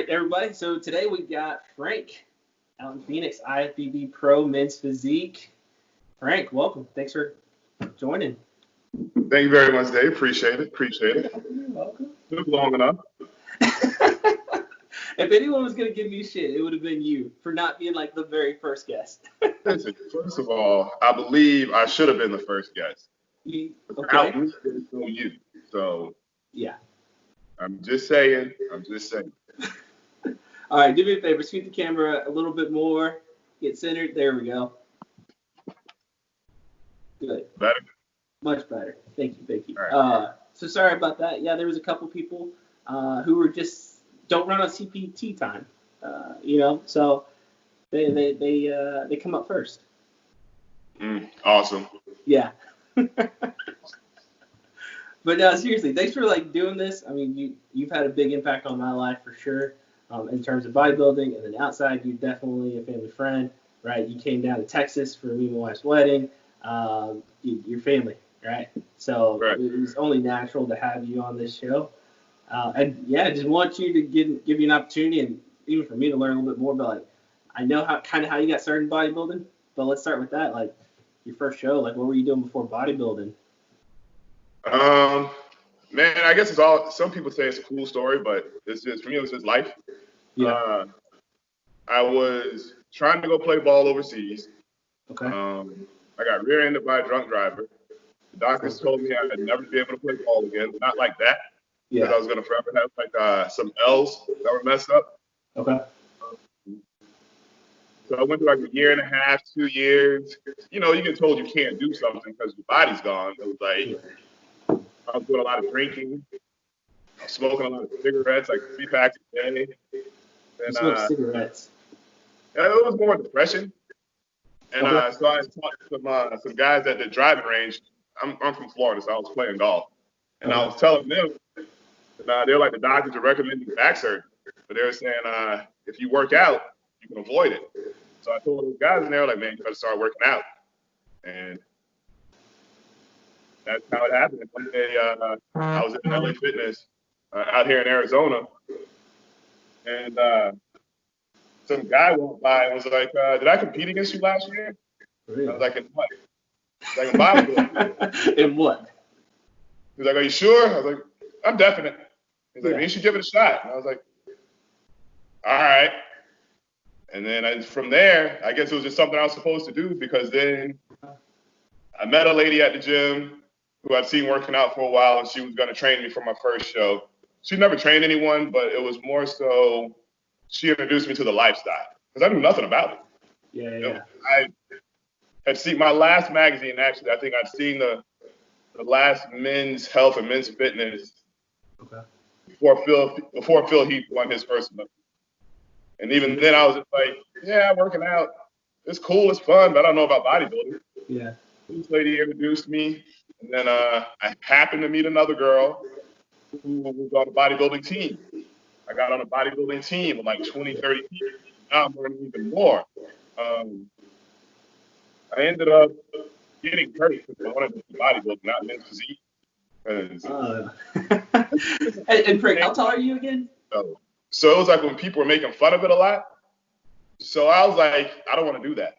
right, everybody. So today we got Frank out in Phoenix, IFBB Pro Men's Physique. Frank, welcome. Thanks for joining. Thank you very much, Dave. Appreciate it. You're welcome. Took long enough. If anyone was going to give me shit, it would have been you for not being like the very first guest. Listen, first of all, I believe I should have been the first guest. Okay. Without me, there's no you. So, yeah. I'm just saying. All right, do me a favor. Scoot the camera a little bit more. Get centered. There we go. Good. Better? Much better. Thank you. All right. So sorry about that. Yeah, there was a couple people who were just don't run on CPT time. So they come up first. Awesome. Yeah. But seriously, thanks for doing this. I mean, you've had a big impact on my life for sure, in terms of bodybuilding, and then outside, you're definitely a family friend, right? You came down to Texas for me and my wife's wedding. Your family, right? So right. It was only natural to have you on this show. And yeah, I just want you to give you an opportunity, and even for me to learn a little bit more about I know how you got started in bodybuilding, but let's start with that. Your first show, what were you doing before bodybuilding? Man, I guess it's all. Some people say it's a cool story, but it's just for me. It was just life. Yeah. I was trying to go play ball overseas. Okay. I got rear-ended by a drunk driver. The doctors told me I'd never be able to play ball again. Not like that. Yeah. Because I was gonna forever have some L's that were messed up. Okay. So I went through a year and a half, 2 years. You get told you can't do something because your body's gone. It was I was doing a lot of drinking. I was smoking a lot of cigarettes, 3 packs a day. You smoke cigarettes? It was more depression. And okay. So I taught some guys at the driving range. I'm from Florida, so I was playing golf. And I was telling them, they're the doctors are recommending back surgery. But they were saying, if you work out, you can avoid it. So I told those guys, and they were like, man, you better start working out. And that's how it happened. One day, I was in LA Fitness out here in Arizona, and some guy walked by and was like, did I compete against you last year? Really? I was like, in what? He's like, in bodybuilding. In what? He's like, are you sure? I was like, I'm definite. He's like, Yeah. you should give it a shot. And I was like, all right. And then from there, I guess it was just something I was supposed to do, because then I met a lady at the gym who I'd seen working out for a while, and she was going to train me for my first show. She never trained anyone, but it was more so she introduced me to the lifestyle, because I knew nothing about it. Yeah. I had seen my last magazine, actually. I think I'd seen the last Men's Health and Men's Fitness before Phil Heath won his first Olympics. And even then, I was just like, yeah, working out, it's cool, it's fun, but I don't know about bodybuilding. Yeah. This lady introduced me, and then I happened to meet another girl who was on a bodybuilding team. I got on a bodybuilding team with 20, 30 people. Now I'm learning even more. I ended up getting hurt because I wanted to do bodybuilding, not men's physique. And Frank, how tall are you again? So it was when people were making fun of it a lot. So I was like, I don't want to do that.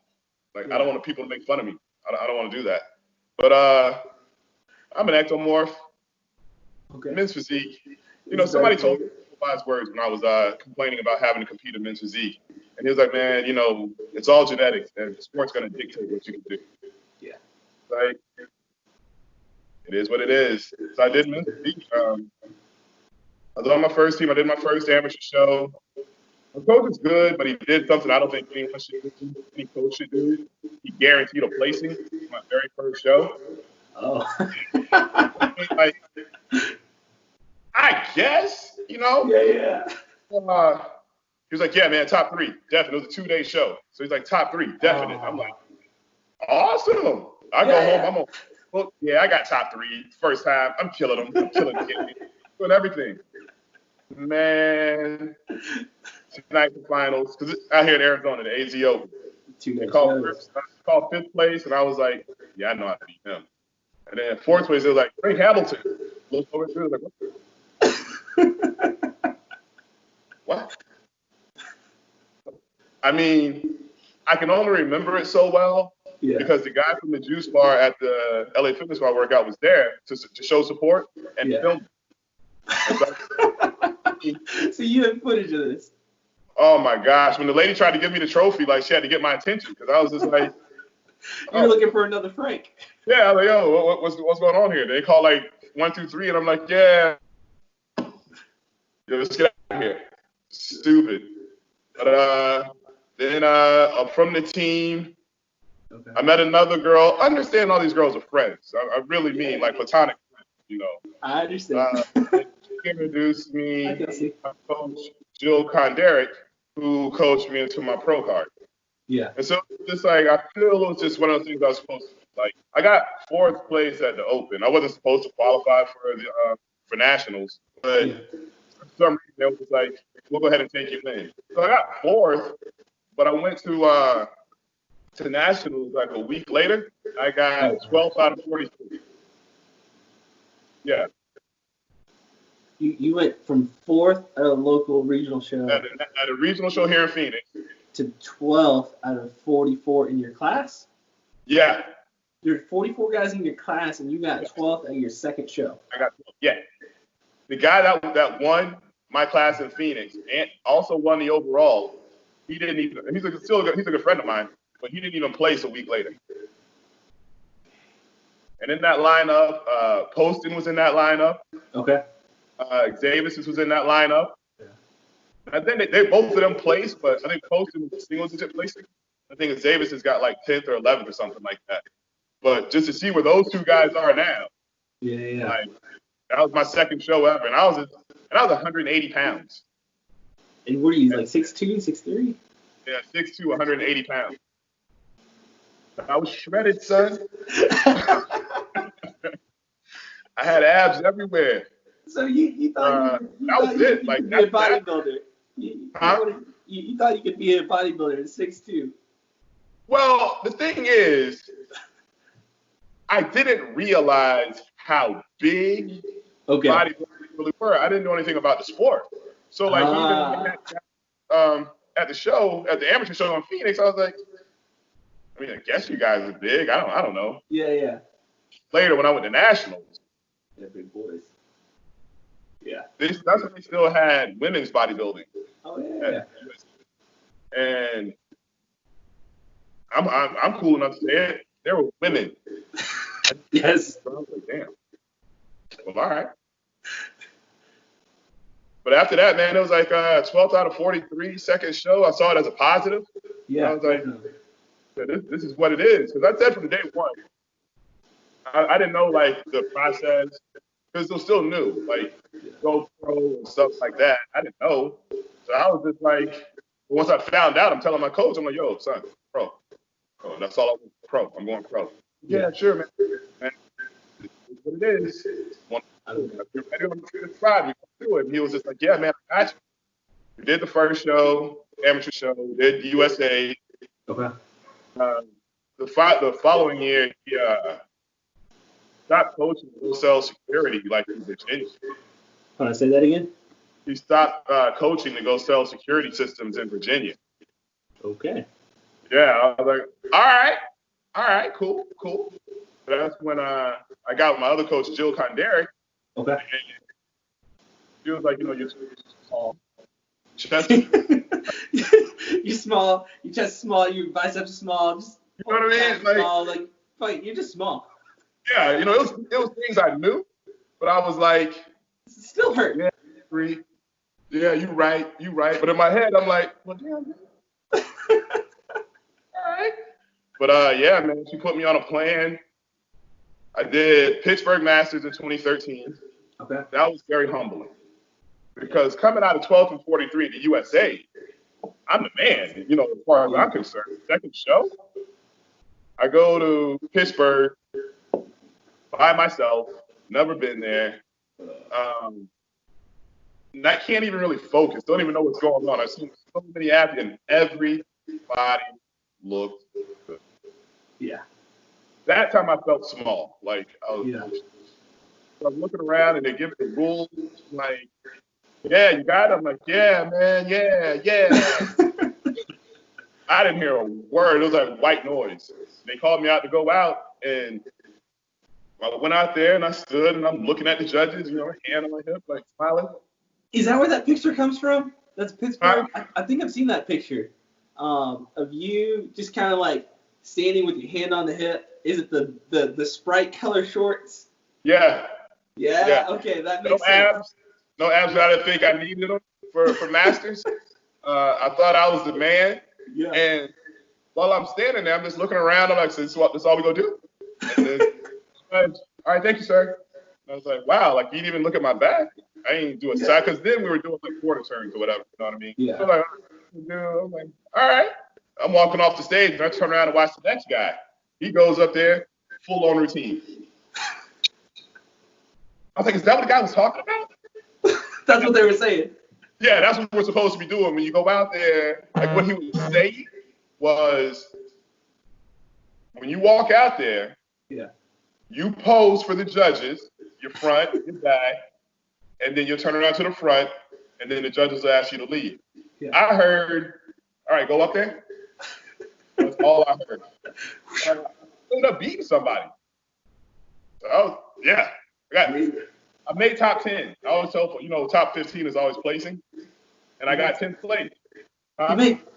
I don't want people to make fun of me. I don't want to do that. But I'm an ectomorph. Okay. Men's physique. Somebody told me wise words when I was complaining about having to compete in men's physique. And he was like, man, it's all genetics, and sport's going to dictate what you can do. Yeah. It is what it is. So I did men's physique. I was on my first team. I did my first amateur show. My coach was good, but he did something I don't think anyone should do. Any coach should do. He guaranteed a placing for my very first show. Oh. I guess, Yeah. He was like, yeah, man, top 3, definite. It was a 2-day show. So he's like, top 3, definite. I'm like, awesome. I go home. I got top 3. First time. I'm killing them. I'm killing the game. Doing everything. Man. Tonight the finals. Because it's out here in Arizona, the AZ Open. They called 5th place, and I was like, yeah, I know how to beat him. And then 4th place, they were like, Frank Hamilton. Looked over through, like, what? I mean, I can only remember it so well because the guy from the juice bar at the LA Fitness Bar workout was there to show support and film. So you have footage of this? Oh my gosh! When the lady tried to give me the trophy, like she had to get my attention because I was just like, You're looking for another Frank. Yeah, I was like, yo, what's going on here? They call like 1, 2, 3, and I'm like, yeah, yo, let's get out of here. Stupid. But then from the team, I met another girl. I understand all these girls are friends. I really mean like platonic friends, you know. I understand. She introduced me to my coach, Jill Konderick, who coached me into my pro card. Yeah. And so just like I feel it was just one of those things I was supposed to like. I got 4th place at the Open. I wasn't supposed to qualify for nationals, but for some reason it was like, we'll go ahead and take you in. So I got 4th, but I went to nationals like a week later. I got 12th out of 43. Yeah. You went from 4th at a local regional show at a regional show here in Phoenix to 12th out of 44 in your class? Yeah. There are 44 guys in your class, and you got 12th at your second show. I got 12th. Yeah. The guy that won my class in Phoenix and also won the overall, he didn't even. He's a good friend of mine, but he didn't even place a week later. And in that lineup, Poston was in that lineup. Okay. Davis was in that lineup. Yeah. I think they both of them placed, but I think Poston was single-digit placing. I think Davis has got like 10th or 11th or something like that. But just to see where those two guys are now, like, that was my second show ever, and I was 180 pounds. And what are you, like 6'2", 6'3"? Yeah, 6'2", 180 pounds. I was shredded, son. I had abs everywhere. So you thought you could be a bodybuilder. You thought you could be a bodybuilder at 6'2". Well, the thing is, I didn't realize how big bodybuilders really were. I didn't know anything about the sport. So like even at the show, at the amateur show in Phoenix, I was like, I mean, I guess you guys are big. I don't know. Yeah. Later when I went to nationals. Yeah, big boys. Yeah. That's when they still had women's bodybuilding. Oh yeah. And I'm cool enough to say it. There were women. Yes. I was like, damn. Well, all right. But after that, man, it was like 12th out of 43, second show. I saw it as a positive. Yeah. I was like, this is what it is. Because I said from day one, I didn't know like the process because it was still new, like go pro and stuff like that. I didn't know. So I was just like, once I found out, I'm telling my coach, I'm like, yo, son, pro. Oh, that's all I want, pro. I'm going pro. Yeah, sure, man. What it is. You're ready on the ride. We can do it. And he was just like, yeah, man, I got you. We did the first show, amateur show. We did USA. Okay. The following year, he stopped coaching to sell security like in Virginia. Can I say that again? He stopped coaching to go sell security systems in Virginia. Okay. Yeah, I was like, all right, cool. But that's when I got with my other coach, Jill Konderick. Okay. She was like, you're small. You're small. Your chest is small. Your biceps are small. Just you know what I mean? Like, you're just small. Yeah, it was things I knew, but I was like, it still hurt. Yeah, agree. Yeah, you right. But in my head, I'm like, well, damn. All right. But yeah, man, she put me on a plan. I did Pittsburgh Masters in 2013. Okay. That was very humbling because coming out of 12th and 43 in the USA, I'm the man, as far as I'm concerned. Second show, I go to Pittsburgh by myself, never been there. And I can't even really focus, don't even know what's going on. I've seen so many athletes and everybody looked good. Yeah. That time I felt small. Like I was looking around and they give the rules like, yeah, you got it. I'm like, yeah, man, yeah. I didn't hear a word. It was like white noise. They called me out to go out, and I went out there and I stood and I'm looking at the judges, hand on my hip, like smiling. Is that where that picture comes from? That's Pittsburgh? I think I've seen that picture of you just kind of like standing with your hand on the hip. Is it the Sprite color shorts? Yeah. Yeah. Okay, that makes sense. No abs. I didn't think I needed them for Masters. I thought I was the man. Yeah. And while I'm standing there, I'm just looking around. I'm like, so this is all we gonna do? And then, all right, thank you, sir. And I was like, wow, like you didn't even look at my back. I ain't do a side, because then we were doing like quarter turns or whatever. You know what I mean? Yeah. So I'm like, all right. I'm walking off the stage and I turn around and watch the next guy. He goes up there, full on routine. I was like, is that what the guy was talking about? That's what they were saying. Yeah, that's what we're supposed to be doing when you go out there. Like what he was saying was, when you walk out there, you pose for the judges, your front, your back, and then you'll turn around to the front, and then the judges will ask you to leave. Yeah. I heard, all right, go up there. That's all I heard. I ended up beating somebody. So, yeah. I made top 10. I always tell top 15 is always placing, and I got 10th place.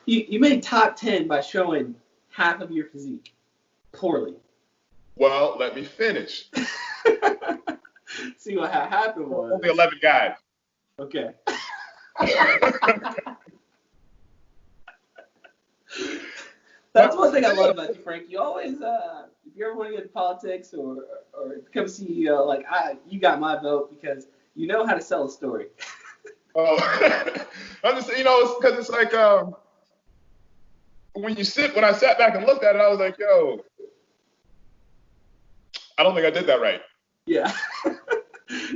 You made top 10 by showing half of your physique poorly. Well, let me finish. See what happened was. Only 11 guys. Okay. That's one thing I love about you, Frank. You always, if you ever want to get into politics or become CEO, like you got my vote because you know how to sell a story. Oh, I'm just, it's because it's like when I sat back and looked at it, I was like, yo, I don't think I did that right. Yeah.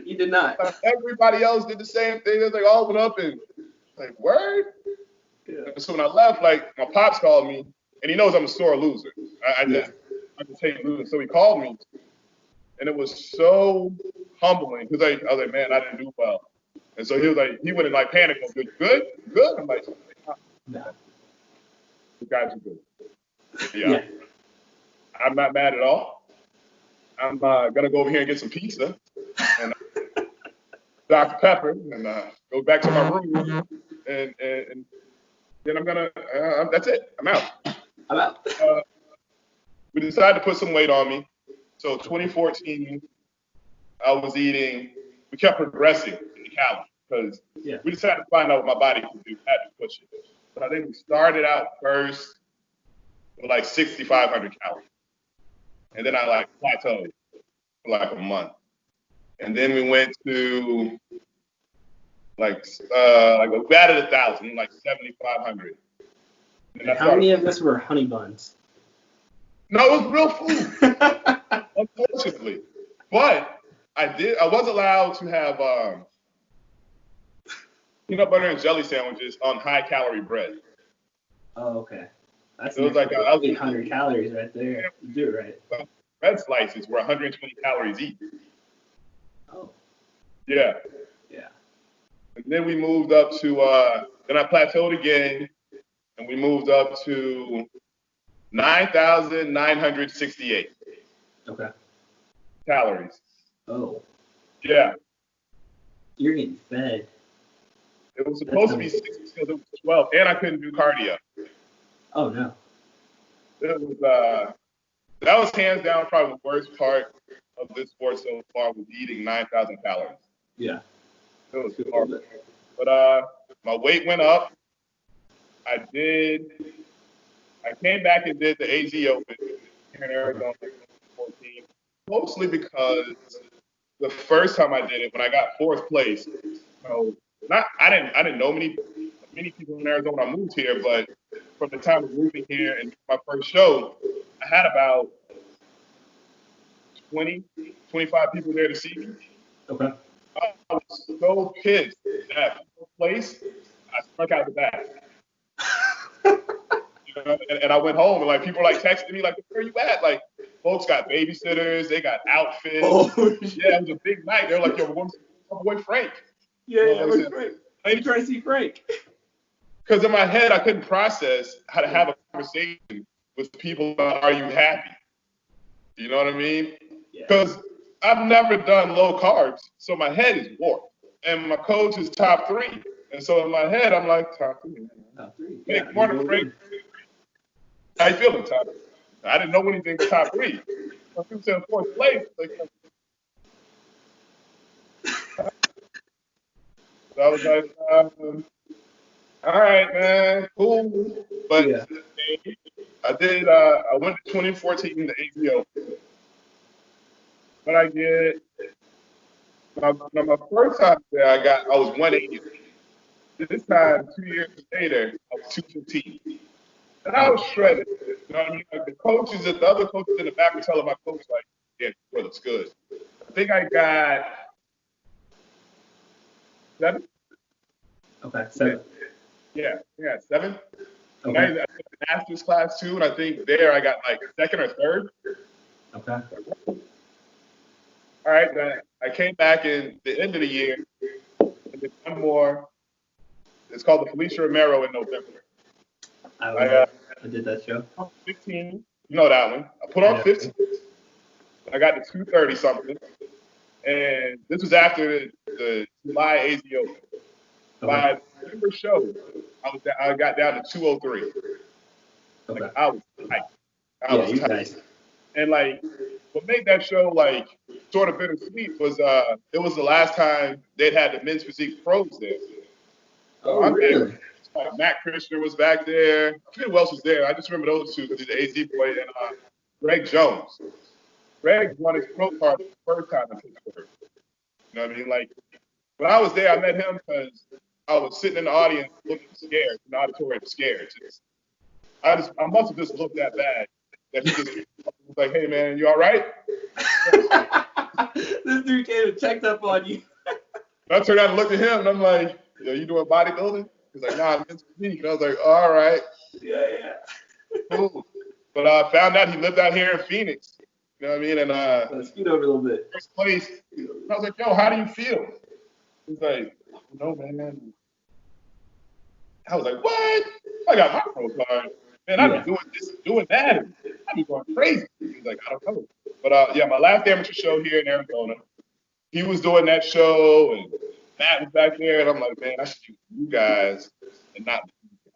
You did not. Everybody else did the same thing. They all went up and like, word? Yeah. So when I left, like my pops called me, and he knows I'm a sore loser. I just hate losing. So he called me, and it was so humbling because I was like, man, I didn't do well. And so he was like, he went in like panic mode. Good. I'm like, no. You guys are good. Yeah. I'm not mad at all. I'm gonna go over here and get some pizza and Dr. Pepper and go back to my room and then I'm gonna. That's it. I'm out. We decided to put some weight on me. So 2014, I was eating. We kept progressing in the calories because we decided to find out what my body could do. Had to push it. So I think we started out first with like 6,500 calories, and then I like plateaued for like a month, and then we went to like we added 1,000, like 7,500. How many of us were honey buns? No, it was real food, unfortunately. But I was allowed to have peanut butter and jelly sandwiches on high calorie bread. Oh, okay. That's it was like 800 calories right there. You do it right. Bread slices were 120 calories each. Oh. Yeah. Yeah. And then we moved up to then I plateaued again, and we moved up to 9,968. Okay. Calories. Oh. Yeah. You're getting fed. It was supposed to be 6 because it was 12, and I couldn't do cardio. Oh no. It was that was hands down probably the worst part of this sport so far, was eating 9,000 calories. Yeah. It was horrible. But my weight went up. I came back and did the AZ Open here in Arizona in 2014, mostly because the first time I did it, when I got 4th place, I didn't know many people in Arizona. I moved here, but from the time of moving here and my first show, I had about 20, 25 people there to see me. Okay. I was so pissed that 4th place, I struck out the back. And I went home, and like people were like texting me like, "Where you at?" Like, folks got babysitters, they got outfits. Oh, yeah, it was a big night. They're like, "Yo, we're going to see my boy Frank." Yeah, where's Frank? Are you trying to see Frank? Because in my head, I couldn't process how to have a conversation with people about, are you happy? You know what I mean? Yeah. Because I've never done low carbs, so my head is warped. And my coach is top 3. And so in my head, I'm like, top 3. Top 3. Hey, Yeah. morning, Frank. How you feeling, top 3? I didn't know anything but top 3. So people said 4th place. Like, so I was like, all right, man, cool. But Yeah. I went to 2014 to AZO. But I did, my first time there, I was 180. This time, 2 years later, I was 215. And I was shredded. You know what I mean? Like the other coaches in the back were telling my coach, like, yeah, boy, looks good. I think I got 7. Okay, 7. Yeah, 7. Okay. And I took the master's class too, and I think there I got like 2nd or 3rd. Okay. All right, then I came back in the end of the year and did one more. It's called the Felicia Romero in November. I did that show. 15, you know that one. I put on 15. I got to 230 something, and this was after the July AZO. Okay. By the November show, I got down to 203. Okay. Like, I was tight. I was tight. Nice. And like, what made that show like sort of bittersweet was it was the last time they'd had the men's physique pros there. So I'm really? like, Matt Krishner was back there. I forget who else was there. I just remember those two because he's the AZ boy, and Greg Jones. Greg won his pro card the first time in Pittsburgh. You know what I mean? Like, when I was there, I met him because I was sitting in the audience looking scared, in the auditorium scared. I must have just looked that bad that he just was like, hey, man, you all right? This dude came and checked up on you. I turned out and looked at him, and I'm like, yo, you doing bodybuilding? He's like, nah, I'm in physique. And I was like, all right. Yeah. Cool. But I found out he lived out here in Phoenix. You know what I mean? And Let's scoot over a little bit. first place, I was like, yo, how do you feel? He's like, no, man. I was like, what? I got my pro card. Man, I'd be doing this, doing that. I'd be going crazy. He's like, I don't know. But yeah, my last amateur show here in Arizona, he was doing that show, and Matt was back there, and I'm like, man, I should do you guys and not you guys.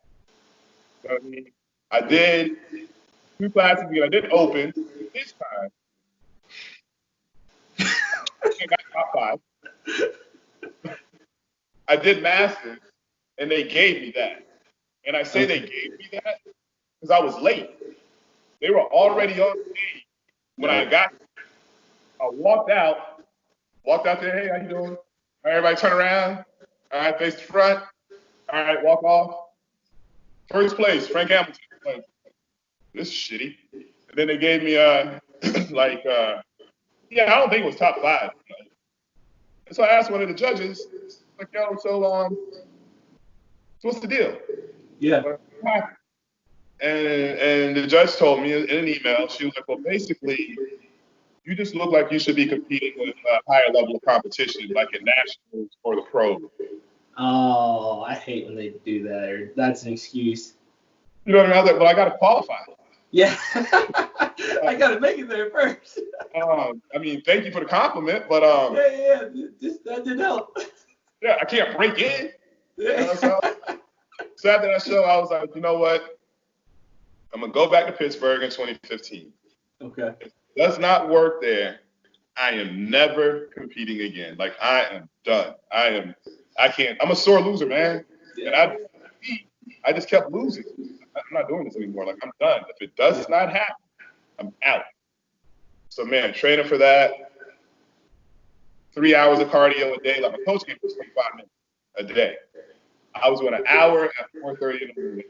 You know what I mean? I did 2 classes again. I did open this time. I got top 5. I did masters, and they gave me that. And I say they gave me that because I was late. They were already on stage when I got there. I walked out there, hey, how you doing? All right, everybody turn around. All right, face the front. All right, walk off. First place, Frank Hamilton. Like, this is shitty. And then they gave me I don't think it was top 5. And so I asked one of the judges, like, yo, so what's the deal? Yeah. And the judge told me in an email, she was like, well, basically, you just look like you should be competing with a higher level of competition, like in nationals or the pro. Oh, I hate when they do that. Or that's an excuse. You know what I mean? I was like, well, I got to qualify. Yeah. I got to make it there first. I mean, thank you for the compliment, but Yeah. Just that didn't help. Yeah, I can't break in. Yeah. You know, so after that show, I was like, you know what? I'm gonna go back to Pittsburgh in 2015. Okay. If it does not work there, I am never competing again. Like, I am done. I can't. I'm a sore loser, man. Yeah. And I just kept losing. I'm not doing this anymore. Like, I'm done. If it does not happen, I'm out. So, man, training for that, 3 hours of cardio a day. Like, my coach gave me 25 minutes a day. I was doing an hour at 4:30 in the morning,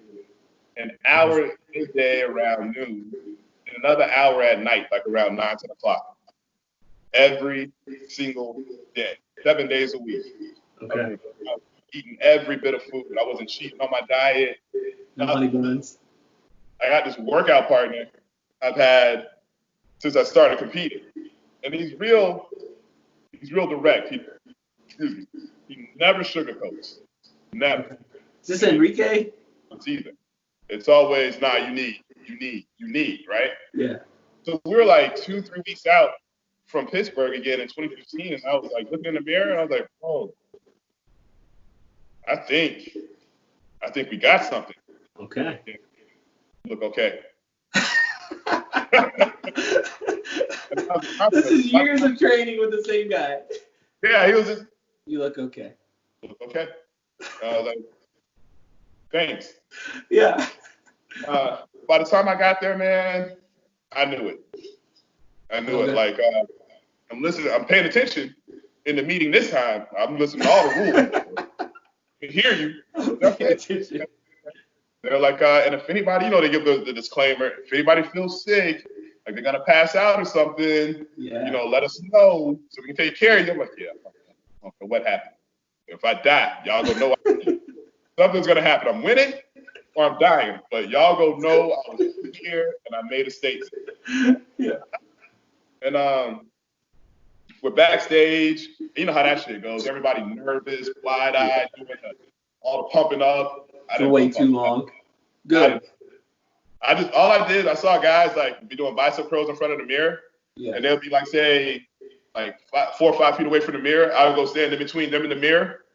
an hour a day around noon, and another hour at night, like around 9, 10 o'clock. Every single day, 7 days a week. Okay. I was eating every bit of food. I wasn't cheating on my diet. No honey buns. I got this workout partner I've had since I started competing. And he's real direct. He never sugarcoats. Never. Is this Enrique? It's either. it's always, nah, you need, right? Yeah. So we were like 2-3 weeks out from Pittsburgh again in 2015, and I was like looking in the mirror, and I was like, oh, I think we got something. Okay. Look okay. This is years of training with the same guy. Yeah, he was just. You look okay. Look okay. I was like, thanks. Yeah. By the time I got there, man, I knew it. Okay. Like, I'm listening. I'm paying attention in the meeting this time. I'm listening to all the rules. I can hear you. Pay attention. They're like, and if anybody, they give the disclaimer. If anybody feels sick, like they're gonna pass out or something, let us know so we can take care of you. I'm like, yeah. Okay, what happened? If I die, y'all gonna know something's gonna happen. I'm winning or I'm dying, but y'all gonna know I was here and I made a statement. Yeah. And we're backstage. You know how that shit goes. Everybody nervous, wide-eyed, doing all the pumping up. For way too long. Good. All I did, I saw guys like be doing bicep curls in front of the mirror, and they'll be like, say, like 4 or 5 feet away from the mirror. I would go stand in between them and the mirror.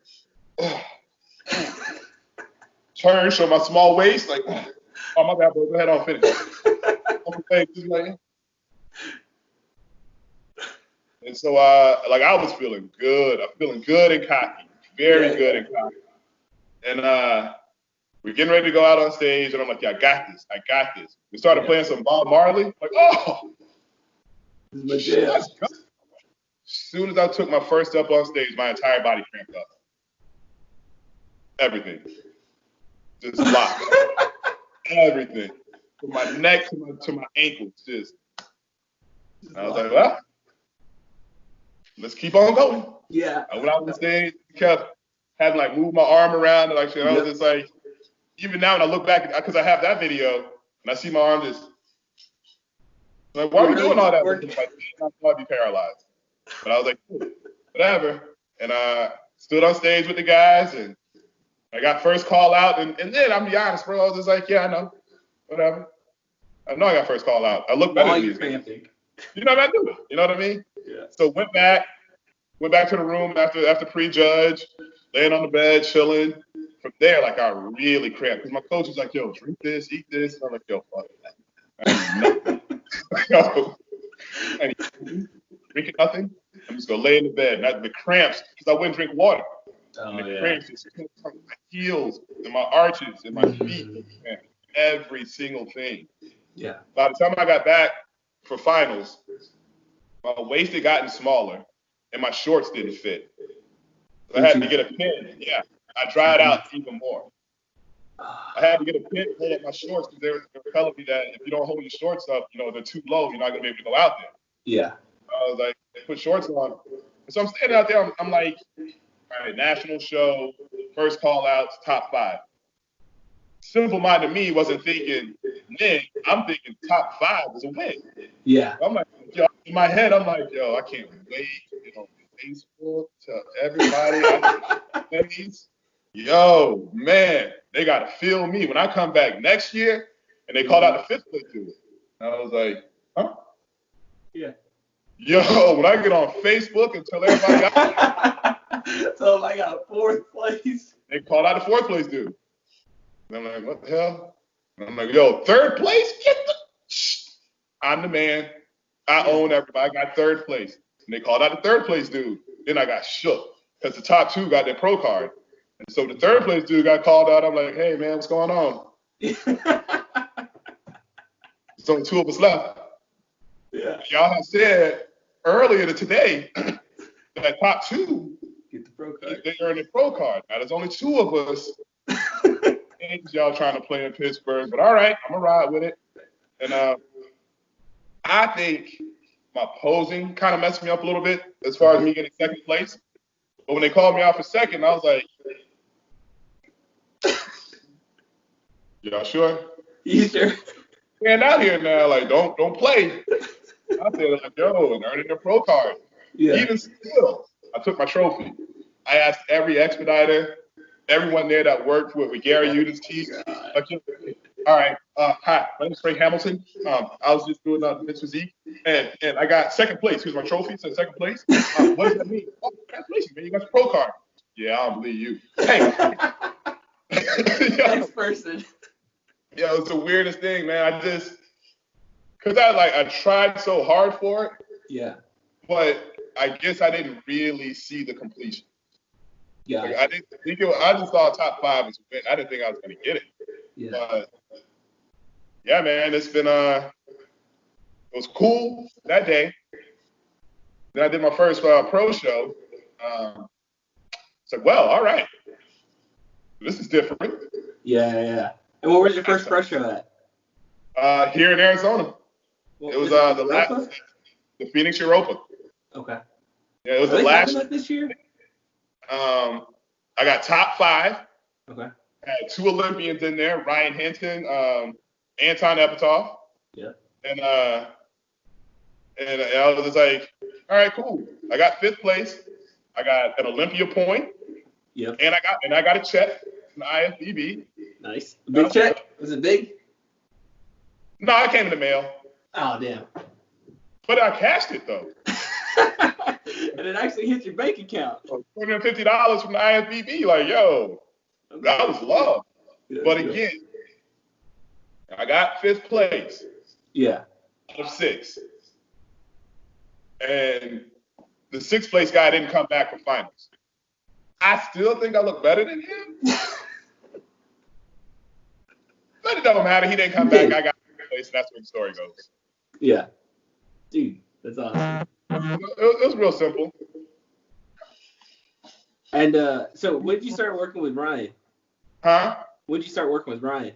Turn, show my small waist, like, oh my God, bro, go ahead, I'll finish. And so, like, I was feeling good. I'm feeling good and cocky, very good and cocky. And we're getting ready to go out on stage, and I'm like, yeah, I got this. We started playing some Bob Marley. Like, oh, shit, let's go. As soon as I took my first step on stage, my entire body cramped up. Everything. Just locked. Everything. From my neck to my ankles. Just. I was like, well, let's keep on going. Yeah. I went out on the stage, kept having like move my arm around, and like shit. I was just like, even now when I look back, because I have that video, and I see my arm just like, why are we doing all that? Like, I'd be paralyzed. But I was like, whatever. And I stood on stage with the guys, and I got first call out, and then I'm be honest, bro, I was just like, yeah, I know, whatever. I know I got first call out. I look better than these guys. You know what I do? You know what I mean? Yeah. So went back to the room after pre-judge, laying on the bed, chilling. From there, like, I really cramped. Because my coach was like, yo, drink this, eat this. And I'm like, yo, fuck that. I ain't drinking nothing. I'm just going to lay in the bed. And the cramps, because I wouldn't drink water. And the cramps just come from my heels and my arches and my feet. Man, every single thing. Yeah. By the time I got back for finals, my waist had gotten smaller and my shorts didn't fit. So I had to get a pin. Yeah. I dried out even more. I had to get a pin to hold up my shorts because they were telling me that if you don't hold your shorts up, they're too low, you're not going to be able to go out there. Yeah. I was like, they put shorts on. And so I'm standing out there, I'm like, all right, national show, first call outs, top 5. Simple mind to me wasn't thinking win. I'm thinking top 5 is a win. Yeah. I'm like, yo, in my head, I'm like, yo, I can't wait to get on Facebook, tell everybody. Yo, man, they got to feel me. When I come back next year and they called out the 5th place to it. And I was like, huh? Yeah. Yo, when I get on Facebook and tell everybody so I got 4th place. They called out the 4th place dude. And I'm like, what the hell? And I'm like, yo, 3rd place? I'm the man. I own everybody. I got 3rd place. And they called out the 3rd place dude. Then I got shook because the top 2 got their pro card. And so the 3rd place dude got called out. I'm like, hey, man, what's going on? There's only 2 of us left. Yeah. Y'all have said earlier today that top 2 get the pro card. They earn the pro card. Now there's only 2 of us. And y'all trying to play in Pittsburgh, but all right, I'm gonna ride with it. And I think my posing kind of messed me up a little bit as far as me getting 2nd place. But when they called me out for 2nd, I was like, y'all sure? You sure? Stand out here now, like don't play. I said like, yo, and earning the pro card. Yeah. Even still, I took my trophy. I asked every expediter, everyone there that worked with Gary Udin's team, like, all right, hi, my name is Frank Hamilton. I was just doing Miss Physique, and I got second place. Here's my trophy, so second place. What does that mean? Oh, congratulations, man, you got your pro card. Yeah, I don't believe you. Hey. Next person. Yeah, it was the weirdest thing, man. Cause I tried so hard for it. Yeah. But I guess I didn't really see the completion. Yeah. Like, I didn't think I just saw top 5 as a win. I didn't think I was gonna get it. Yeah. But yeah, man, it's been it was cool that day. Then I did my first pro show. It's like, well, all right, this is different. Yeah. And what was your first pro show at? Here in Arizona. It was the Phoenix Europa. Okay. Yeah, it was the last. That this year? I got top 5. Okay. I had 2 Olympians in there: Ryan Hinton, Anton Epitov. Yeah. And I was just like, all right, cool. I got 5th place. I got an Olympia point. Yep. And I got a check from the IFBB. Nice. A big check? Was it big? No, it came in the mail. Oh, damn. But I cashed it though. And it actually hit your bank account. $250 from the IFBB. Like, yo, that was love. Yeah, but again, I got 5th place. Yeah. Out of 6. And the 6th place guy didn't come back for finals. I still think I look better than him. But it doesn't matter. He didn't come back. I got 5th place, and that's where the story goes. Yeah. Dude, that's awesome. It was real simple. And so when did you start working with Ryan? Huh? When did you start working with Ryan?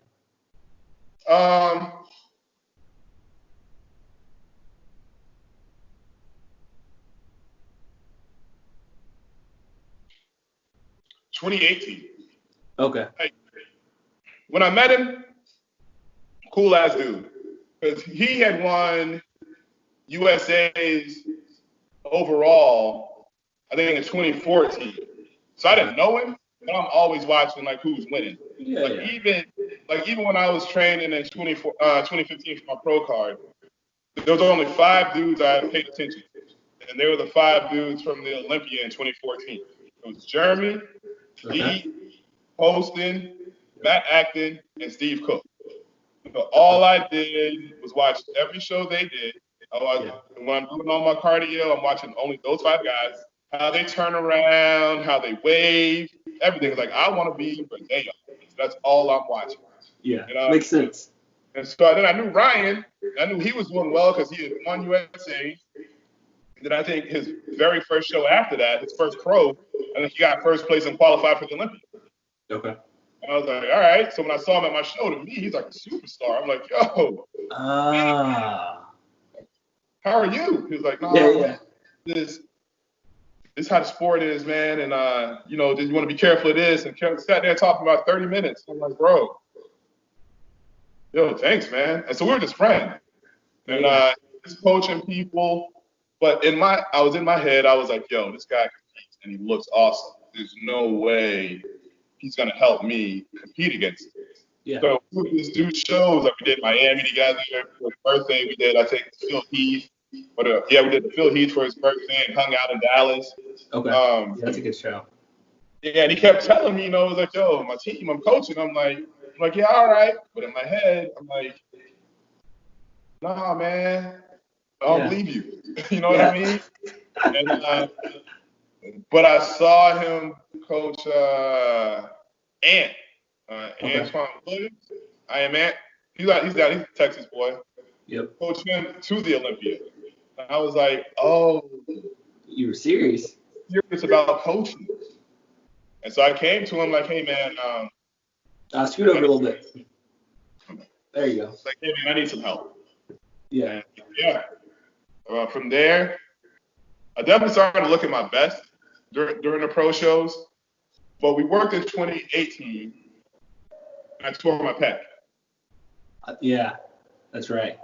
2018. Okay. Like, when I met him, cool ass dude. Because he had won USA's overall, I think in 2014. So I didn't know him, but I'm always watching like who's winning. Even when I was training in 2015 for my pro card, there was only 5 dudes I paid attention to. And they were the 5 dudes from the Olympia in 2014. It was Jeremy, Steve, Poston, Matt Acton, and Steve Cook. So all I did was watch every show they did. When I'm doing all my cardio, I'm watching only those 5 guys, how they turn around, how they wave, everything. It's like, I want to be where they are. So that's all I'm watching. Yeah, makes sense. And so then I knew Ryan. I knew he was doing well because he had won USA. And then I think his very first show after that, his first pro, I think he got 1st place and qualified for the Olympics. Okay. I was like, all right. So when I saw him at my show, to me, he's like a superstar. I'm like, yo. How are you? He was like, no, this is how the sport is, man. And, you want to be careful of this. And sat there talking about 30 minutes. I'm like, bro, yo, thanks, man. And so we were just friends. And just coaching people. But I was in my head, I was like, yo, this guy competes and he looks awesome. There's no way he's going to help me compete against him. Yeah. So we just do shows. Like we did Miami together. For his birthday, we did, I think, Phil Heath. We did the Phil Heath for his birthday and hung out in Dallas. Okay. That's a good show. Yeah, and he kept telling me, it was like, yo, my team, I'm coaching. I'm like, yeah, all right. But in my head, I'm like, nah, man, I don't believe you. You know what I mean? And, but I saw him coach Ant. Antoine Williams. I am Ant. He's a Texas boy. Yep. Coach him to the Olympia. And I was like, oh. You were serious? Serious about coaching. And so I came to him like, hey, man. Scoot over a little bit. There you go. Like, hey, man, I need some help. Yeah. And, from there, I definitely started to look at my best during the pro shows. But we worked in 2018. I tore my pec. Yeah, that's right.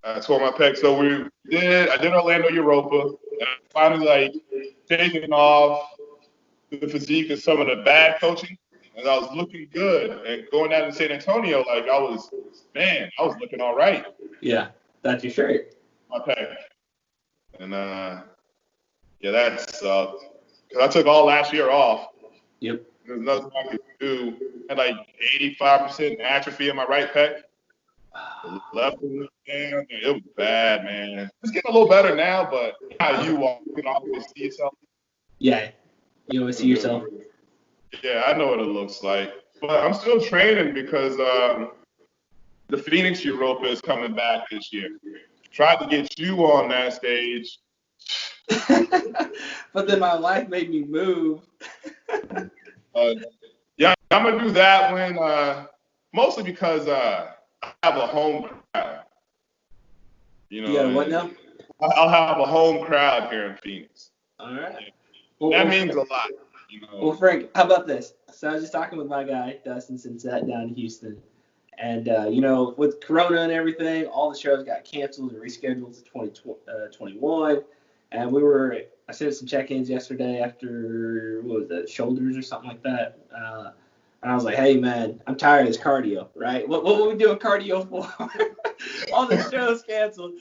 I tore my pec. So I did Orlando Europa, and I finally taking off the physique and some of the bad coaching. and I was looking good. And going down to San Antonio, like I was looking all right. Yeah, that's your shirt. My pack. And yeah, that sucked. Cause I took all last year off. Yep. There's nothing I could do. I had like 85% atrophy in my right pec. The left was down. It was bad, man. It's getting a little better now, but how you walk, you can always see yourself. Yeah, you always see yourself. Yeah, I know what it looks like. But I'm still training because the Phoenix Europa is coming back this year. Tried to get you on that stage. But then my wife made me move. Yeah, I'm going to do that when, mostly because I have a home crowd. You know, You got what now? I'll have a home crowd here in Phoenix. All right. Yeah. Well, that means a lot. You know. Well, Frank, how about this? So I was just talking with my guy, Dustin, since that down in Houston. And, you know, with Corona and everything, all the shows got canceled and rescheduled to 2021. And I sent some check-ins yesterday after, what was it, Shoulders or something like that. And I was like, hey, man, I'm tired of this cardio, right? What were we doing cardio for? All the shows canceled.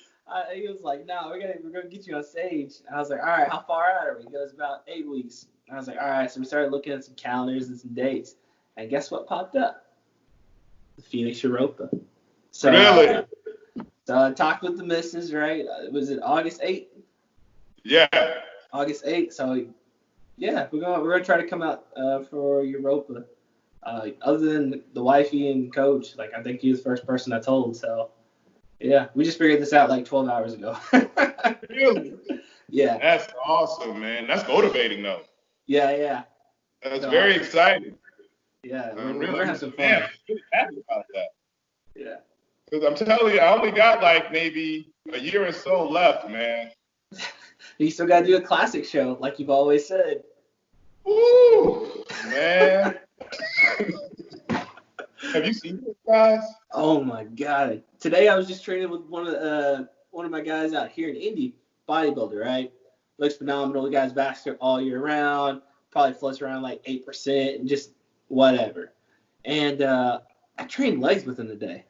He was like, no, we're gonna get you on stage. And I was like, all right, how far out are we? He goes, about 8 weeks. And I was like, all right. So we started looking at some calendars and some dates. And guess what popped up? The Phoenix Europa. So, really? So I talked with the missus, right? Was it August 8th? Yeah. August 8th. So, yeah, we're gonna try to come out for Europa. Other than the wifey and coach, like I think he was the first person I told. So, yeah, we just figured this out like 12 hours ago. Really? Yeah. That's awesome, man. That's motivating, though. Yeah. That's very exciting. Yeah, I'm we're gonna have some fun. Man, I'm really happy about that. Yeah. Because I'm telling you, I only got like maybe a year or so left, man. You still gotta do a classic show, like you've always said. Ooh, man. Have you seen those guys? Oh my God! Today I was just training with one of my guys out here in Indy, bodybuilder, right? Looks phenomenal. The guy's vascular all year round. Probably floats around like 8% and just whatever. And I trained legs within the day.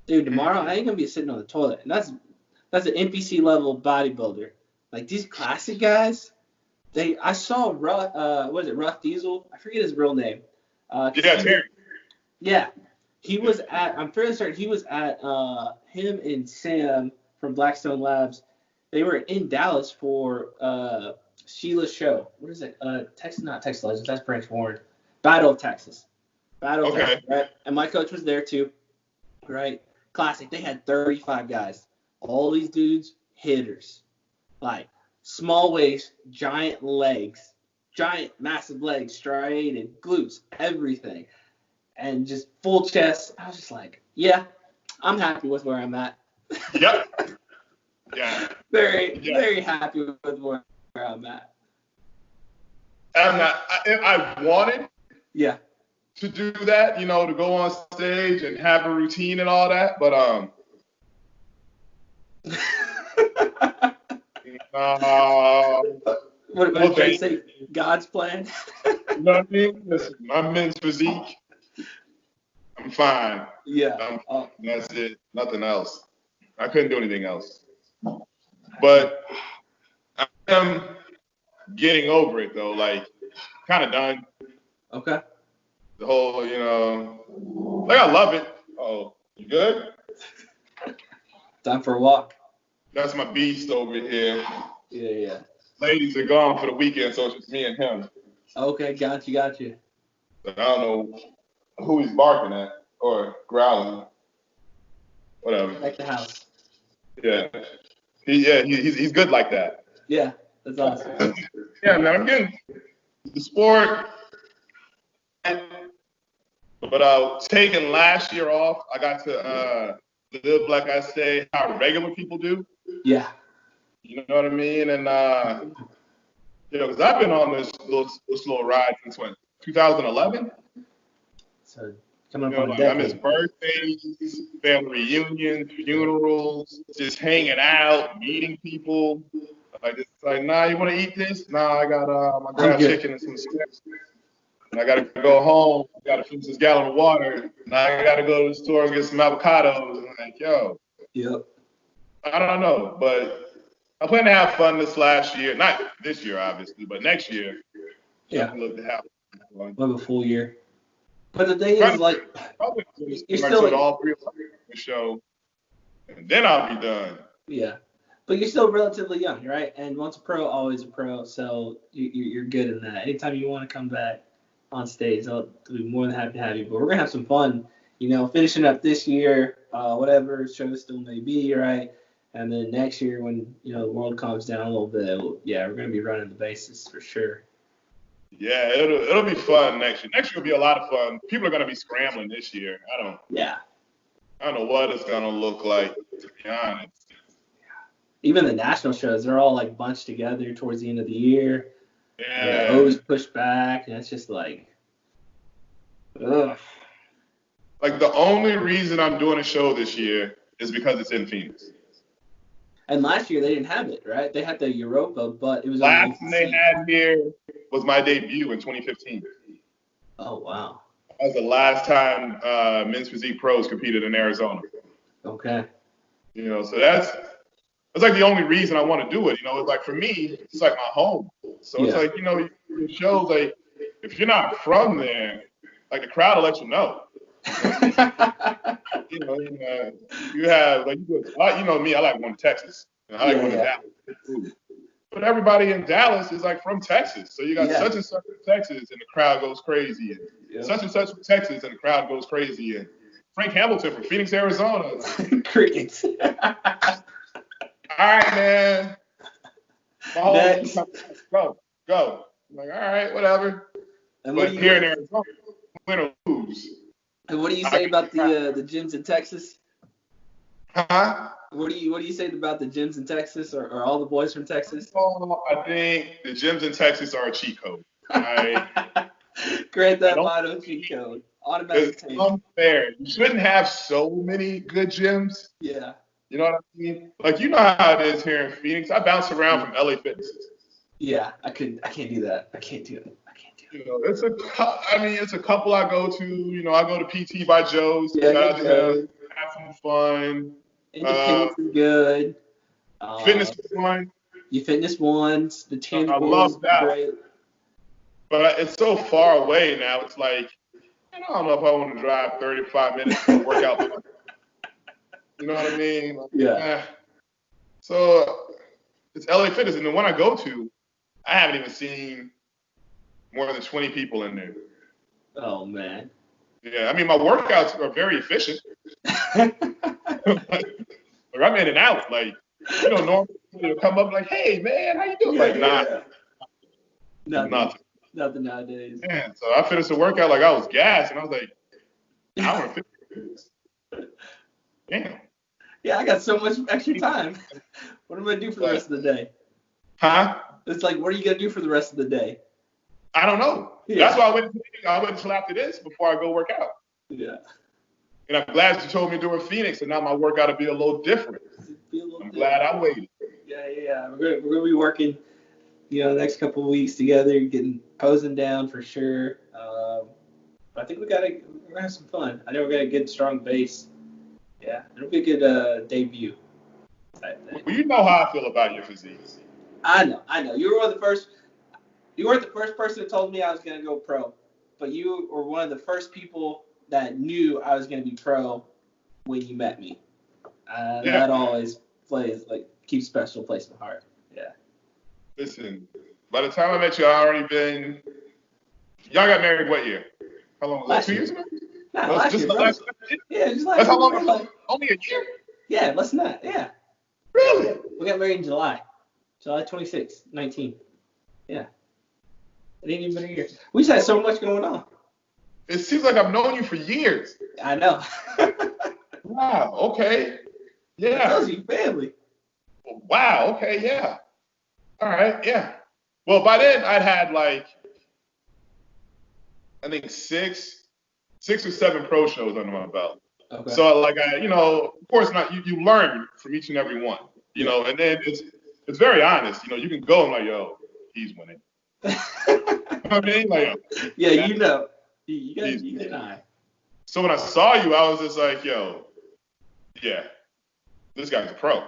Dude, tomorrow I ain't gonna be sitting on the toilet. And that's an NPC level bodybuilder. Like these classic guys, I saw Rough Diesel? I forget his real name. Terry. Yeah. I'm fairly certain he was at him and Sam from Blackstone Labs. They were in Dallas for Sheila's show. What is it? Not Texas Legends. That's Branch Warren. Battle of Texas. Texas, right? And my coach was there too, right? Classic. They had 35 guys. All these dudes, hitters. Like, small waist, giant legs, giant, massive legs, striated, glutes, everything. And just full chest. I was just like, yeah, I'm happy with where I'm at. Yep. Yeah. Very happy with where I'm at. I wanted to do that, you know, to go on stage and have a routine and all that, but what did I say? God's plan? You know what I mean? Listen, my men's physique, I'm fine. Yeah. That's it. Nothing else. I couldn't do anything else. But I am getting over it, though. Like, kind of done. Okay. The whole, you know, like I love it. Oh, you good? Time for a walk. That's my beast over here. Yeah. Ladies are gone for the weekend, so it's just me and him. Okay, got you. But I don't know who he's barking at or growling. Whatever. Back the house. Yeah. He's good like that. Yeah, that's awesome. Yeah, man, I'm getting the sport. But taking last year off, I got to live, like I say, how regular people do. Yeah. You know what I mean? And, you know, because I've been on this little ride since, 2011? So, coming up on a decade. I miss birthdays, family reunions, funerals, just hanging out, meeting people. Like, it's like, nah, you want to eat this? Nah, I got my ground chicken and some steaks. And I got to go home. I got to finish this gallon of water. Now I got to go to the store and get some avocados. And I'm like, yo. Yep. I don't know, but I plan to have fun this last year. Not this year, obviously, but next year. Yeah. Look to have fun. We'll have a full year. But the thing is, like, you're still like, all 3 of the show, and then I'll be done. Yeah. But you're still relatively young, right? And once a pro, always a pro. So you're good in that. Anytime you want to come back on stage, I'll be more than happy to have you. But we're going to have some fun, finishing up this year, whatever show still may be, right? And then next year when, the world calms down a little bit, we're going to be running the bases for sure. Yeah, it'll be fun next year. Next year will be a lot of fun. People are going to be scrambling this year. I don't know what it's going to look like, to be honest. Even the national shows, they're all like bunched together towards the end of the year. Yeah. Always pushed back, and it's just like, ugh. Like the only reason I'm doing a show this year is because it's in Phoenix. And last year they didn't have it, right? They had the Europa, but it was last thing they had here was my debut in 2015. Oh wow. That was the last time men's physique pros competed in Arizona. Okay. So that's like the only reason I want to do it. It's like for me, it's like my home. So it's like, it shows like if you're not from there, like the crowd will let you know. You have like me, I like going to Texas. I like going to Dallas. But everybody in Dallas is like from Texas. So you got such and such in Texas and the crowd goes crazy. And such and such from Texas and the crowd goes crazy. And Frank Hamilton from Phoenix, Arizona. Crickets. All right, man. Go. I'm like, all right, whatever. And but here in Arizona, win or lose. And what do you say about the gyms in Texas? Huh? What do you say about the gyms in Texas or all the boys from Texas? I think the gyms in Texas are a cheat code. Grand Theft Auto cheat code. Automatic tape. It's unfair. You shouldn't have so many good gyms. Yeah. You know what I mean? Like, how it is here in Phoenix. I bounce around from LA Fitnesses. Yeah, I can't do that. I can't do it. It's a couple I go to. I go to PT by Joe's. Yeah, have some fun. Independence is good. Fitness One. Your Fitness Ones. The tangibles. I love that. Great. But it's so far away now. It's like, I don't know if I want to drive 35 minutes for a workout. You know what I mean? So it's LA Fitness, and the one I go to, I haven't even seen more than 20 people in there. Oh man. Yeah, my workouts are very efficient. Like I'm in and out. Like, normally they'll come up like, "Hey man, how you doing?" Nothing nowadays. Yeah, so I finished the workout like I was gassed, and I was like, "I want to finish this." Damn. Yeah, I got so much extra time. What am I gonna do for the rest of the day? Huh? It's like, what are you gonna do for the rest of the day? I don't know. Yeah. That's why I went until after this before I go work out. Yeah. And I'm glad you told me during Phoenix, and now my workout will be a little different. Glad I waited. Yeah. We're gonna be working, the next couple of weeks together, posing down for sure. I think we're gonna have some fun. I know we're gonna get a strong base. Yeah, it'll be a good debut type thing. Well, you know how I feel about your physique. I know. You were one of the first. You weren't the first person that told me I was gonna go pro, but you were one of the first people that knew I was gonna be pro when you met me. That always keeps special place in my heart. Yeah. Listen, by the time I met you, I already been. Y'all got married what year? How long was it? 2 years ago? No, last year. Yeah, just last That's how long year. ago? Only a year? Yeah, less than that. Yeah. Really? We got married in July 26, 19. Yeah. It ain't even been a year. We just had so much going on. It seems like I've known you for years. I know. Wow. Okay. Yeah. That tells you family. Wow. Okay. Yeah. All right. Yeah. Well, by then I'd had I think six or seven pro shows under my belt. Okay. So of course not. You learn from each and every one. And then it's very honest. You can go and like, yo, he's winning. You know what I mean? Like, yeah, you know. You got an eye. So when I saw you, I was just like, yo, yeah, this guy's a pro.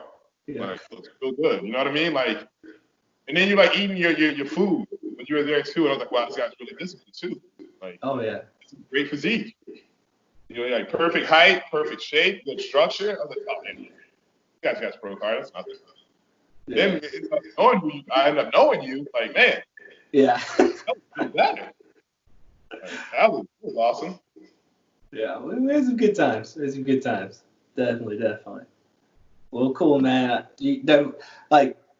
Yeah. Like, looks so good. You know what I mean? Like, and then you're like eating your food when you were there too. And I was like, wow, this guy's really disciplined too. Like, oh yeah, great physique. You know, like perfect height, perfect shape, good structure. I was like, oh man, this guy's got a pro card. That's nothing. yeah. Then I ended up knowing you. Like, man, Yeah. that was better. Like, that was awesome. Yeah, we had some good times. Definitely. Well, cool, man.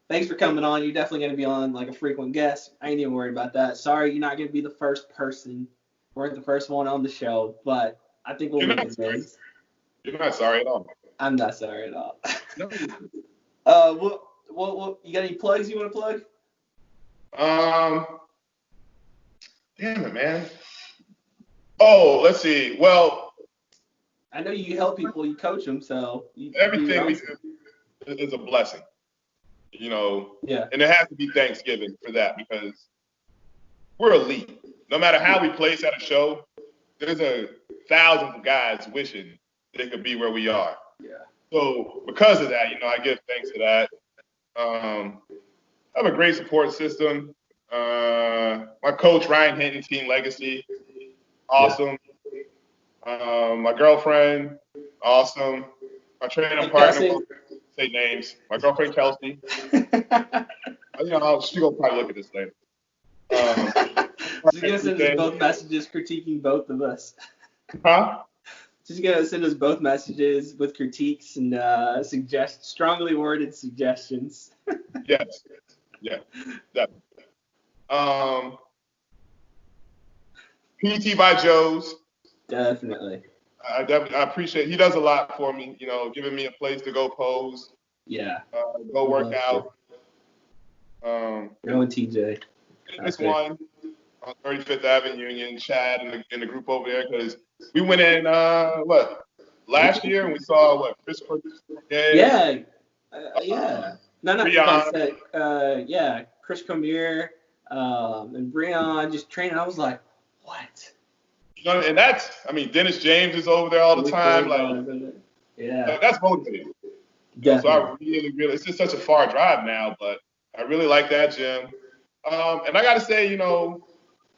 Thanks for coming on. You're definitely going to be on like a frequent guest. I ain't even worried about that. Sorry, you're not going to be the first person. Weren't the first one on the show, but I think we'll make amends. You're not sorry at all. I'm not sorry at all. No. Well, you got any plugs you want to plug? Damn it, man. Oh, let's see. Well, I know you help people, you coach them, so everything we do is a blessing, you know. Yeah. And it has to be Thanksgiving for that because we're elite. No matter how we place at a show, there's thousands of guys wishing they could be where we are. Yeah. So because of that, you know, I give thanks to that. I have a great support system. My coach, Ryan Hinton, Team Legacy, awesome. Yeah. My girlfriend, awesome. My training partner, say names. My girlfriend, Kelsey. You know, she's going to probably look at this later. She's going to send us both messages critiquing both of us. Huh? She's going to send us both messages with critiques and strongly worded suggestions. Yes. Yeah. Definitely. PT by Joe's. Definitely. I appreciate. He does a lot for me. You know, giving me a place to go pose. Yeah. Go work out. Going TJ. This one on 35th Avenue Union, Chad and the group over there, because we went in last year and we saw Chris Cortez. Yeah. Chris Cormier and Breon just training. I was like, what? You know, and Dennis James is over there all the time. Like, that's motivating. So I really, it's just such a far drive now, but I really like that gym. And I got to say, you know,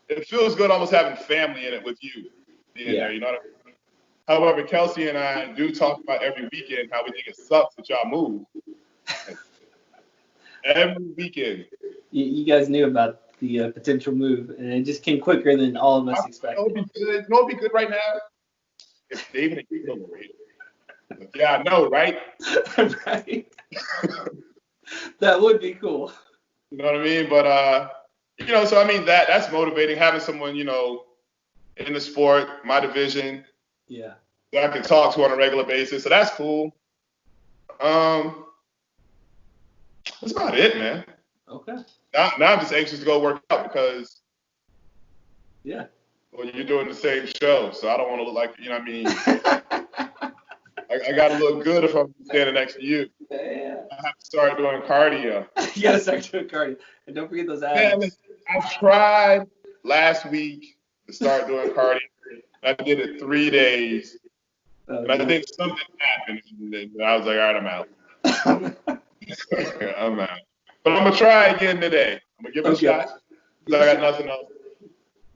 it feels good almost having family in it with you being there. You know what I mean? However, Kelsey and I do talk about every weekend how we think it sucks that y'all move. Every weekend. You guys knew about the potential move, and it just came quicker than all of us expected. You know what'd be good right now? If David and Kiko were here. Yeah, I know, right? Right. That would be cool. You know what I mean? But you know, so I mean that's motivating, having someone, you know, in the sport, my division. Yeah. That I can talk to on a regular basis. So that's cool. That's about it, man. Okay. Now I'm just anxious to go work out because well, you're doing the same show, so I don't want to look like, you know what I mean? I got to look good if I'm standing next to you. Yeah. I have to start doing cardio. You got to start doing cardio. And don't forget those abs. Man, I tried last week to start doing cardio. I did it 3 days. And I think something happened. And I was like, all right, I'm out. I'm out. But I'm going to try again today. I'm going to give it a shot. Because I got nothing else.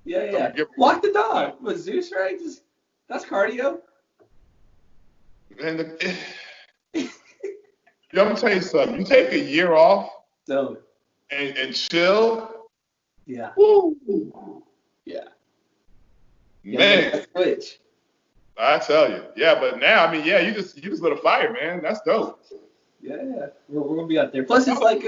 Yeah. Walk the dog. With Zeus, right? That's cardio. And I'm going to tell you something. You take a year off and chill. Yeah. Woo. Yeah. Man. Switch. I tell you. Yeah, but now, I mean, yeah, you just lit a fire, man. That's dope. Yeah. We're gonna be out there. Plus, it's like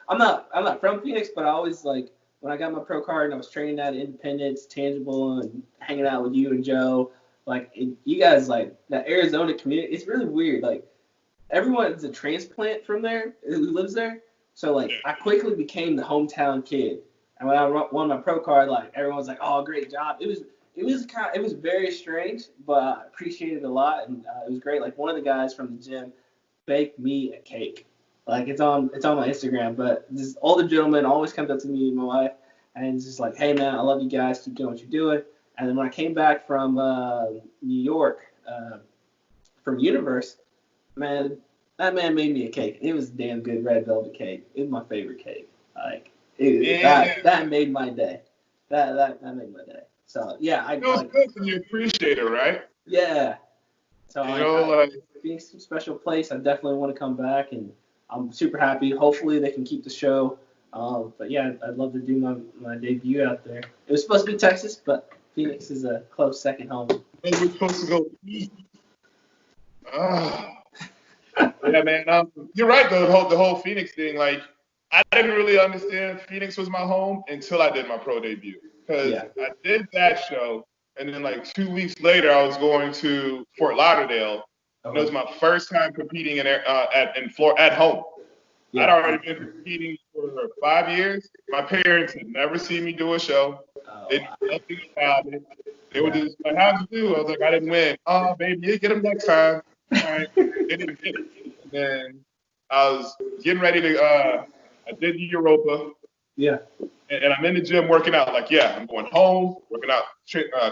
I'm not from Phoenix, but I always like when I got my pro card and I was training at Independence, Tangible, and hanging out with you and Joe. Like you guys, like that Arizona community, it's really weird. Like everyone's a transplant from there who lives there. So like I quickly became the hometown kid. And when I won my pro card, like everyone's like, "Oh, great job!" It was very strange, but I appreciated it a lot, and it was great. Like one of the guys from the gym baked me a cake. Like it's on my Instagram, but this older gentleman always comes up to me and my wife, and it's just like, hey man, I love you guys, keep doing what you're doing. And then when I came back from New York, from Universe, man, that man made me a cake. It was a damn good red velvet cake. It was my favorite cake. Like that made my day. That made my day. So yeah, it was good when you appreciate it, right? Yeah. So like being a special place, I definitely want to come back, and I'm super happy. Hopefully they can keep the show. But yeah, I'd love to do my debut out there. It was supposed to be Texas, but Phoenix is a close second home. And we're supposed to go eat. Yeah, man. You're right though. The whole Phoenix thing. Like, I didn't really understand Phoenix was my home until I did my pro debut. Because I did that show, and then like 2 weeks later, I was going to Fort Lauderdale. And it was my first time competing at home. Yeah. I'd already been competing for 5 years. My parents had never seen me do a show. They knew nothing about it. They were just like, how'd you do? I was like, I didn't win. Oh, baby, you get them next time. All right. They didn't get it. And then I was getting ready to, I did Europa. Yeah. And I'm in the gym working out. Like, yeah, I'm going home, working out,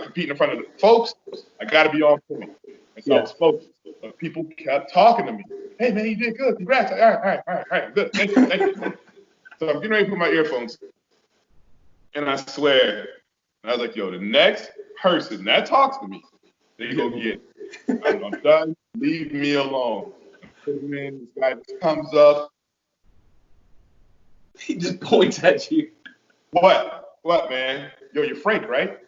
competing in front of the folks. I got to be on point. And so I was focused. But people kept talking to me. Hey, man, you did good. Congrats. All right. Good. Thank you. So I'm getting ready to put my earphones. And I swear, I was like, yo, the next person that talks to me, they go get it. I'm done. Leave me alone. This guy just comes up. He just points at you. What, man? Yo, you're Frank, right?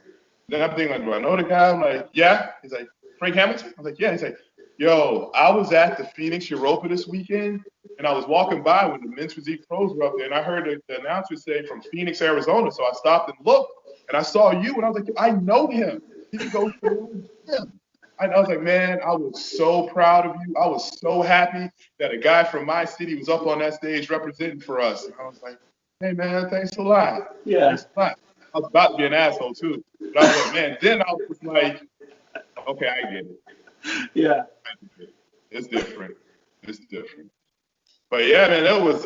Then I'm thinking, like, do I know the guy? I'm like, yeah. He's like, Frank Hamilton? I was like, yeah. He's like, yo, I was at the Phoenix Europa this weekend, and I was walking by when the men's physique pros were up there, and I heard the announcer say from Phoenix, Arizona. So I stopped and looked, and I saw you, and I was like, I know him. He goes to him. I was like, man, I was so proud of you. I was so happy that a guy from my city was up on that stage representing for us. And I was like, hey, man, thanks a lot. Yeah. Thanks a lot. I was about to be an asshole, too. But I was like, man, then I was like, okay, I get it. Yeah. It's different. But, yeah, man, that was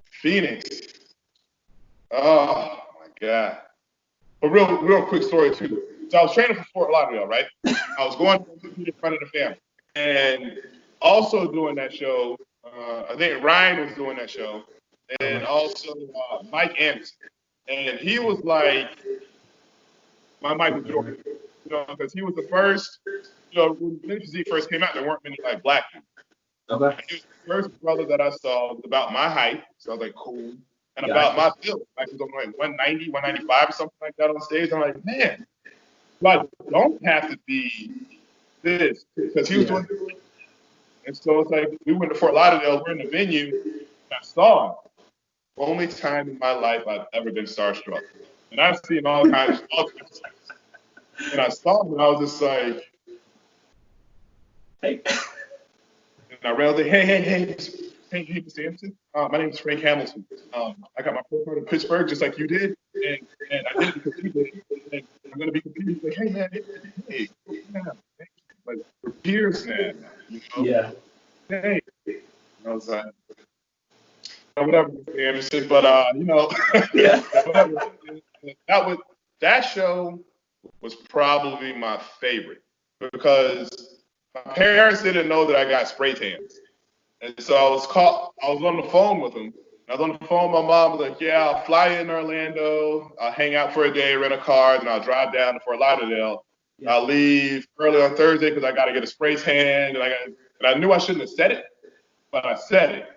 Phoenix. Oh, my God. But real quick story, too. So I was training for Fort Lauderdale, right? I was going to compete in front of the family. And also doing that show, I think Ryan was doing that show, and also Mike Anderson. And he was like my Michael Jordan, because he was the first, when Physique first came out, there weren't many like black people. Okay. And he was the first brother that I saw about my height, so I was like, cool. And about my build, like he was on like 190, 195 or something like that on stage. I'm like, man, I don't have to be this, because he was doing it. And so it's like, we went to Fort Lauderdale, we're in the venue, and I saw him. Only time in my life I've ever been starstruck. And I've seen all kinds of stuff. And I saw him, and I was just like, hey. And I ran, like, hey, Mr. Anderson. My name is Frank Hamilton. I got my pro card in Pittsburgh, just like you did. And I did it because you did. And I'm going to be competing. Like, hey, man, hey, like, we're peers now. Yeah. Hey. And I was like, whatever, Mr. Anderson. But, yeah. Whatever. That show was probably my favorite, because my parents didn't know that I got spray tans. And so I was on the phone with them. I was on the phone with my mom. Was like, yeah, I'll fly in Orlando. I'll hang out for a day, rent a car, and I'll drive down to Fort Lauderdale. Yeah. I'll leave early on Thursday because I got to get a spray tan. And I knew I shouldn't have said it, but I said it.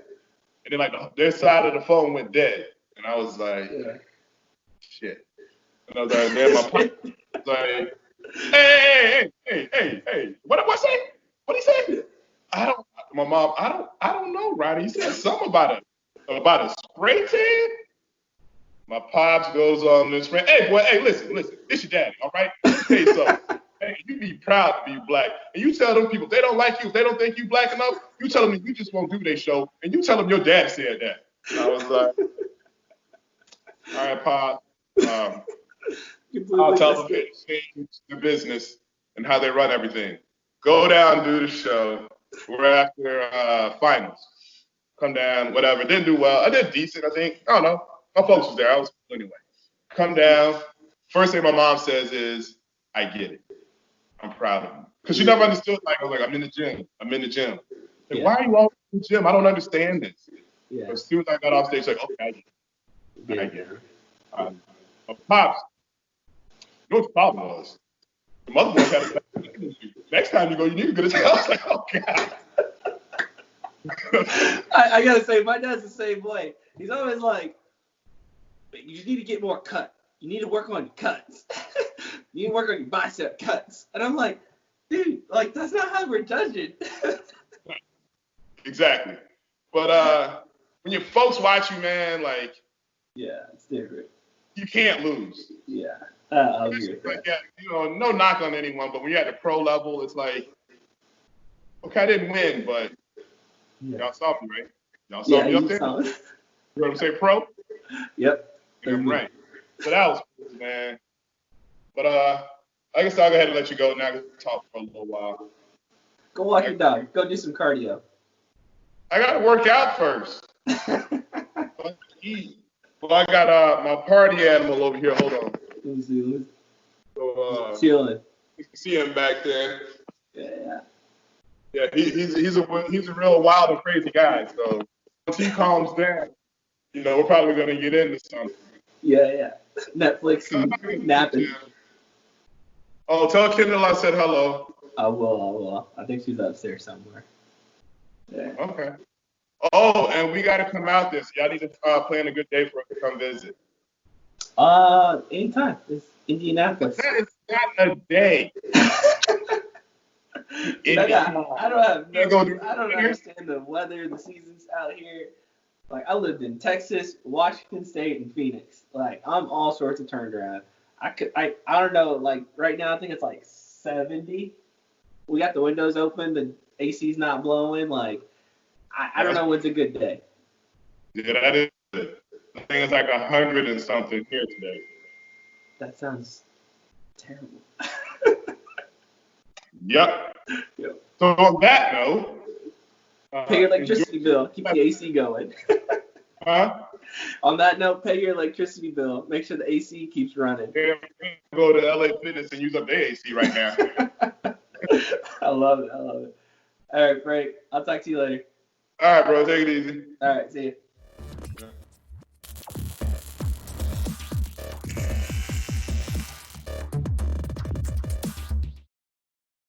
And then like their side of the phone went dead. And I was like, shit. And I was like, man, my partner was like, hey, what's that? What'd he say? My mom, I don't know, Ronnie. He said something about a spray tan. My pops goes on this rant. Hey, boy, hey, listen, it's your daddy, all right? Hey, so, hey, you be proud to be black. And you tell them people, if they don't like you, if they don't think you black enough, you tell them that you just won't do their show, and you tell them your dad said that. And I was like, all right, Pop. I'll tell them to change the business and how they run everything. Go down, do the show. We're after finals. Come down, whatever. Didn't do well. I did decent, I think. I don't know. My folks was there. I was anyway. Come down. First thing my mom says is, I get it. I'm proud of you. Because she never understood, like, I was like, I'm in the gym. I'm in the gym. Like, why are you always in the gym? I don't understand this. Yeah. As soon as I got off stage, like, okay, I get it. My pops, you know what the problem was? The mother boy had a next time you go, you need to get a tell. I was like, oh, God. I gotta say, my dad's the same way. He's always like, you just need to get more cut. You need to work on your cuts. You need to work on your bicep cuts. And I'm like, dude, like, that's not how we're judging. Exactly. But when your folks watch you, man, like, yeah, it's different. You can't lose. Yeah. I'll agree with that. Yeah, no knock on anyone, but when you're at the pro level, it's like, okay, I didn't win, but y'all saw me, right? Y'all saw me up there? You know what I'm saying, pro? Yep. Yeah, right. So that was cool, man. But I guess I'll go ahead and let you go now. We'll talk for a little while. Go walk your dog. Go do some cardio. I got to work out first. Well, I got my party animal over here. Hold on. Let me see. So, chilling. You can see him back there. Yeah. Yeah, he's a real wild and crazy guy. So once he calms down, we're probably gonna get into something. Yeah. Netflix and napping. Oh, tell Kendall I said hello. I will. I think she's upstairs somewhere. Yeah. Okay. Oh, and we gotta come out this. Y'all need to plan a good day for us to come visit. Anytime. It's Indianapolis. That is not a day. I don't understand the weather, the seasons out here. Like, I lived in Texas, Washington State, and Phoenix. Like, I'm all sorts of turned around. I don't know, like, right now I think it's like 70. We got the windows open, the AC's not blowing. Like, I don't know what's a good day. Yeah, that is it. I think it's like 100 and something here today. That sounds terrible. Yep. So on that note, pay your electricity bill. Keep the AC going. Huh? On that note, pay your electricity bill. Make sure the AC keeps running. Yeah, go to LA Fitness and use up their AC right now. I love it. All right, Frank. I'll talk to you later. All right, bro. Take it easy. All right, see you. Yeah.